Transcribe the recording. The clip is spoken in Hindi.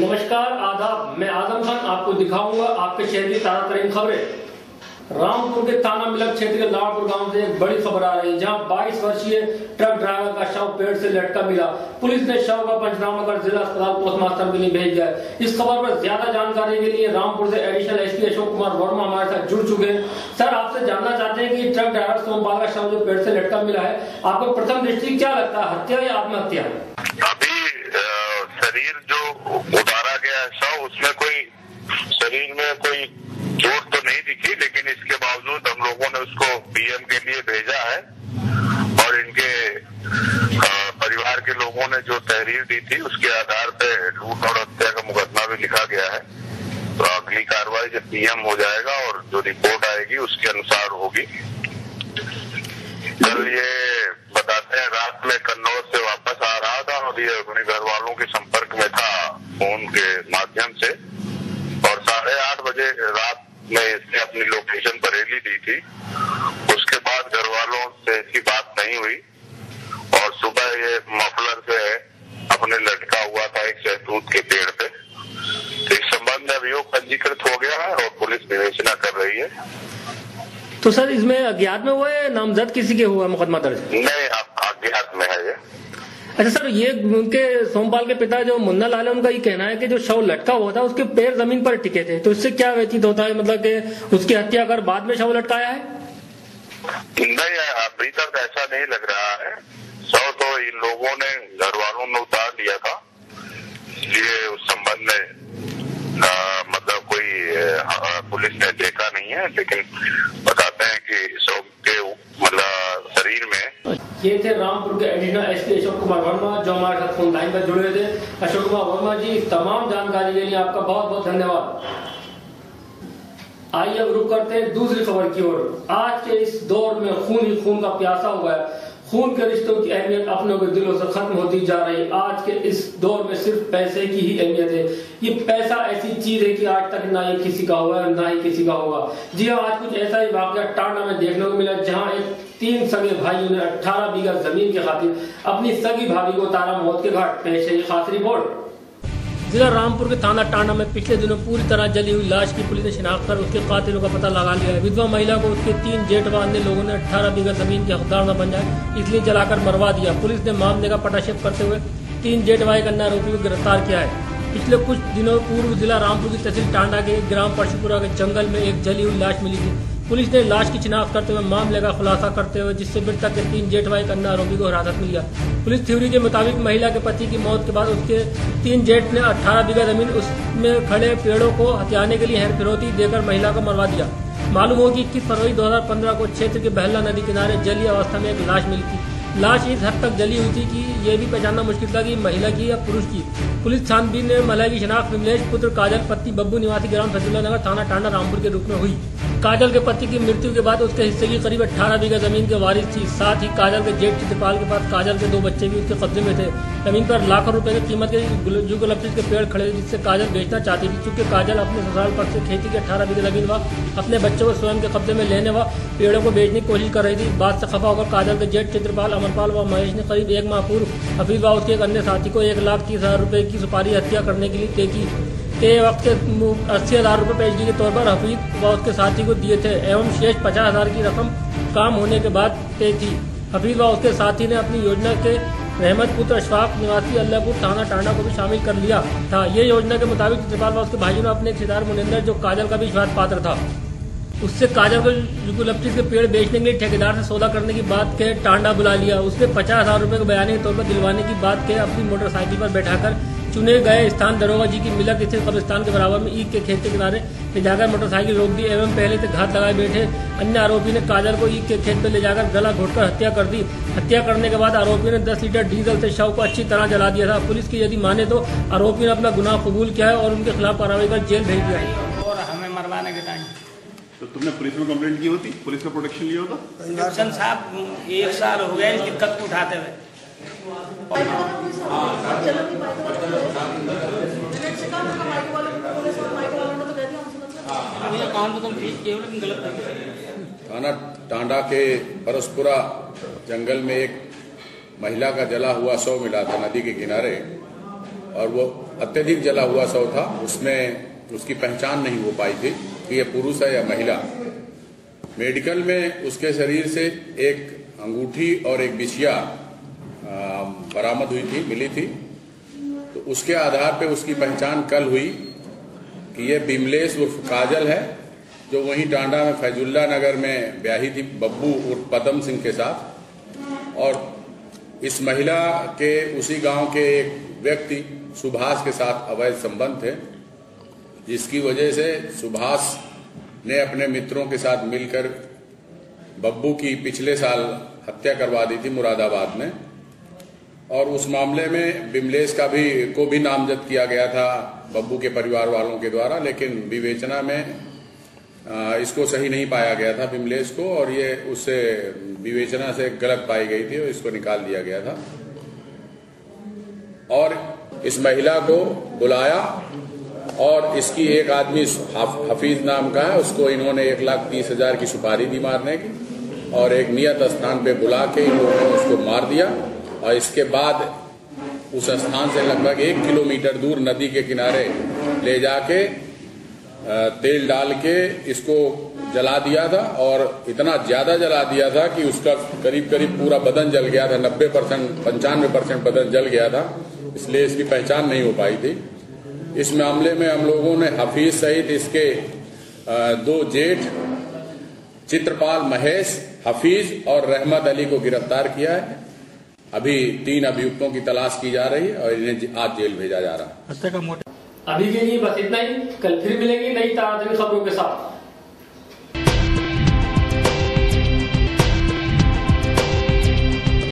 नमस्कार, आदाब। मैं आजम खान आपको दिखाऊंगा आपके शहर की ताजा तरीन खबरें। रामपुर के थाना मिलक क्षेत्र के लाड़पुर गांव से एक बड़ी खबर आ रही है, जहां 22 वर्षीय ट्रक ड्राइवर का शव पेड़ से लटका मिला। पुलिस ने शव का पंचनामा कर जिला अस्पताल पोस्टमार्टम के लिए भेज दिया है। इस खबर पर ज्यादा जानकारी के लिए रामपुर से एडिशनल एसपी अशोक कुमार वर्मा हमारे साथ जुड़ चुके हैं। सर, आपसे जानना चाहते हैं कि ट्रक ड्राइवर सोमपाल का शव जो पेड़ से लटका मिला है, आपको प्रथम दृष्टि क्या लगता है, हत्या या आत्महत्या? शरीर जो उतारा गया है शव, उसमें कोई शरीर में कोई चोट तो नहीं दिखी, लेकिन इसके बावजूद हम लोगों ने उसको पीएम के लिए भेजा है और इनके परिवार के लोगों ने जो तहरीर दी थी उसके आधार पे लूट और हत्या का मुकदमा भी लिखा गया है। तो अगली कार्रवाई जब पीएम हो जाएगा और जो रिपोर्ट आएगी उसके अनुसार होगी। कल ये बताते हैं रात में कन्नौज से वापस आ रहा था और ये अपने घर वालों के संपर्क में था फोन के माध्यम से, और 8:30 बजे रात में इसने अपनी लोकेशन बरेली दी थी। उसके बाद घर वालों से इसकी बात नहीं हुई और सुबह ये मफलर से अपने लटका हुआ था एक शहतूत के पेड़ पे। तो इस संबंध में अभियोग पंजीकृत हो गया है और पुलिस विवेचना कर रही है। तो सर, इसमें अज्ञात में हुआ है, नामजद किसी के हुआ मुकदमा दर्ज? नहीं, अज्ञात में है ये। अच्छा सर, ये उनके सोमपाल के पिता जो मुन्ना लाल है, उनका ये कहना है कि जो शव लटका हुआ था उसके पैर जमीन पर टिके थे, तो इससे क्या व्यतीत होता है, मतलब कि उसकी हत्या कर बाद में शव लटकाया है? नहीं, अभी तक ऐसा नहीं लग रहा है। शव तो इन लोगों ने घर वालों ने उतार दिया था, इसलिए उस संबंध में मतलब कोई पुलिस ने देखा नहीं है, लेकिन बताते हैं कि शव के मतलब शरीर में। ये थे रामपुर के एडिशनल एसपी अशोक कुमार वर्मा, जो हमारे साथ फोन लाइन पर जुड़े थे। अशोक कुमार वर्मा जी, तमाम जानकारी के लिए आपका बहुत बहुत धन्यवाद। आइए अब रुक करते हैं दूसरी खबर की ओर। आज के इस दौर में खून ही खून का प्यासा हुआ है। खून के रिश्तों की अहमियत अपनों के दिलों से खत्म होती जा रही है। आज के इस दौर में सिर्फ पैसे की ही अहमियत है। ये पैसा ऐसी चीज है कि आज तक ना ये किसी का हुआ है ना ही किसी का होगा। जी हाँ, आज कुछ ऐसा ही वाकया टांडा में देखने को मिला, जहाँ एक 3 सगे भाइयों ने 18 बीघा जमीन के खातिर अपनी सगी भाभी को उतारा मौत के घाट। पेश है ये खास रिपोर्ट। जिला रामपुर के थाना टांडा में पिछले दिनों पूरी तरह जली हुई लाश की पुलिस ने शिनाख्त कर उसके कातिलों का पता लगा लिया है। विधवा महिला को उसके 3 जेठ अन्य लोगों ने 18 बीघा जमीन के हकदार न बन जाए इसलिए जलाकर मरवा दिया। पुलिस ने मामले का पटाक्षेप करते हुए 3 जेठ एक अन्य आरोपी को गिरफ्तार किया है। पिछले कुछ दिनों पूर्व जिला रामपुर की तहसील टांडा के ग्राम परशुपुरा के जंगल में एक जली हुई लाश मिली थी। पुलिस ने लाश की शिनाख्त करते हुए मामले का खुलासा करते हुए जिससे मृतक के 3 जेठ एक अन्य आरोपी को हिरासत में लिया। पुलिस थ्योरी के मुताबिक महिला के पति की मौत के बाद उसके 3 जेठ ने 18 बीघा जमीन उसमें खड़े पेड़ों को हथियाने के लिए हेर फिरौती देकर महिला को मरवा दिया। मालूम हो कि 21 फरवरी 2015 को क्षेत्र के बहला नदी किनारे जली अवस्था में एक लाश मिली थी। लाश इस हद तक जली हुई थी कि यह भी पहचानना मुश्किल था कि महिला की या पुरुष की। पुलिस छानबीन में महिला की शिनाख्त विमलेश पुत्र काजल पति बब्बू निवासी ग्राम फैजुल्ला नगर थाना टांडा रामपुर के रूप में हुई। काजल के पति की मृत्यु के बाद उसके हिस्से की करीब 18 बीघा जमीन के वारिस थी। साथ ही काजल के जेठ चित्रपाल के पास काजल के 2 बच्चे भी उसके कब्जे में थे। जमीन पर लाखों रुपए की कीमत के यूकलिप्टस के पेड़ खड़े थे, जिससे काजल बेचना चाहती थी। चूंकि काजल अपने ससुराल पक्ष से खेती की 18 बीघा जमीन व अपने बच्चों को स्वयं के कब्जे में लेने व पेड़ों को बेचने की कोशिश कर रही थी। बात से खफा होकर काजल के जेठ चित्रपाल, अमरपाल व महेश ने करीब 1 माह पूर्व हफीज व उसके एक अन्य साथी को 1,30,30,000 रुपए की सुपारी हत्या करने के लिए तय की। तय वक्त के 80,000 रुपए पेशगी के तौर पर हफीज व उसके साथी को दिए थे एवं शेष 50,000 की रकम काम होने के बाद तय थी। हफीज व उसके साथी ने अपनी योजना के रहमत पुत्र अशफाक निवासी अल्लाहपुर थाना टांडा को भी शामिल कर लिया था। ये योजना के मुताबिक चित्रपाल व उसके भाइयों ने अपने एक रिश्तेदार मुनिंदर, जो काजल का भी विश्वास पात्र था, उससे काजल को यूकलिप्टस के पेड़ बेचने के लिए ठेकेदार से सौदा करने की बात के टांडा बुला लिया। उसने 50,000 रुपए को बयानी के तौर पर दिलवाने की बात के अपनी मोटरसाइकिल पर बैठाकर चुने गए स्थान दरोगा जी की मिलक स्थित कब्रिस्तान के बराबर में ईख के खेत के किनारे ले जाकर मोटरसाइकिल रोक दी एवं पहले से घात लगाए बैठे अन्य आरोपी ने काजल को ईख के खेत पर ले जाकर गला घोटकर हत्या कर दी। हत्या करने के बाद आरोपी ने 10 लीटर डीजल से शव को अच्छी तरह जला दिया था। पुलिस की यदि माने तो आरोपी ने अपना गुनाह कबूल किया है और उनके खिलाफ कार्रवाई कर जेल भेज दिया है। और हमें मरवाने के टाइम तो तुमने पुलिस में कंप्लेंट की होती, पुलिस का प्रोटेक्शन लिया होता? प्रोटेक्शन साहब 1 साल हो गया इस दिक्कत को उठाते हुए। थाना टांडा के परसपुरा जंगल में एक महिला का जला हुआ शव मिला था नदी के किनारे। और वो अत्यधिक जला हुआ शव था। उसमें उसकी पहचान नहीं हो पाई थी कि ये पुरुष है या महिला। मेडिकल में उसके शरीर से एक अंगूठी और एक बिछिया बरामद हुई थी, मिली थी। तो उसके आधार पे उसकी पहचान कल हुई कि ये बिमलेश उर्फ काजल है, जो वहीं टांडा में फैजुल्ला नगर में ब्याही थी बब्बू उर्फ पदम सिंह के साथ। और इस महिला के उसी गांव के एक व्यक्ति सुभाष के साथ अवैध संबंध थे, जिसकी वजह से सुभाष ने अपने मित्रों के साथ मिलकर बब्बू की पिछले साल हत्या करवा दी थी मुरादाबाद में। और उस मामले में बिमलेश को भी नामजद किया गया था बब्बू के परिवार वालों के द्वारा, लेकिन विवेचना में इसको सही नहीं पाया गया था बिमलेश को, और ये उससे विवेचना से गलत पाई गई थी और इसको निकाल दिया गया था। और इस महिला को बुलाया और इसकी एक आदमी हफीज नाम का है, उसको इन्होंने 1,30,000 की सुपारी दी मारने की, और एक नियत स्थान पे बुला के इन लोगों ने उसको मार दिया। और इसके बाद उस स्थान से लगभग 1 किलोमीटर दूर नदी के किनारे ले जाके तेल डाल के इसको जला दिया था, और इतना ज्यादा जला दिया था कि उसका करीब करीब पूरा बदन जल गया था। 90% 95% बदन जल गया था, इसलिए इसकी पहचान नहीं हो पाई थी। इस मामले में हम लोगों ने हफीज सहित इसके 2 जेठ चित्रपाल महेश, हफीज और रहमत अली को गिरफ्तार किया है। अभी 3 अभियुक्तों की तलाश की जा रही है और इन्हें आज जेल भेजा जा रहा है। अभी के लिए बस इतना ही। कल फिर मिलेंगे नई ताज़ा खबरों के साथ।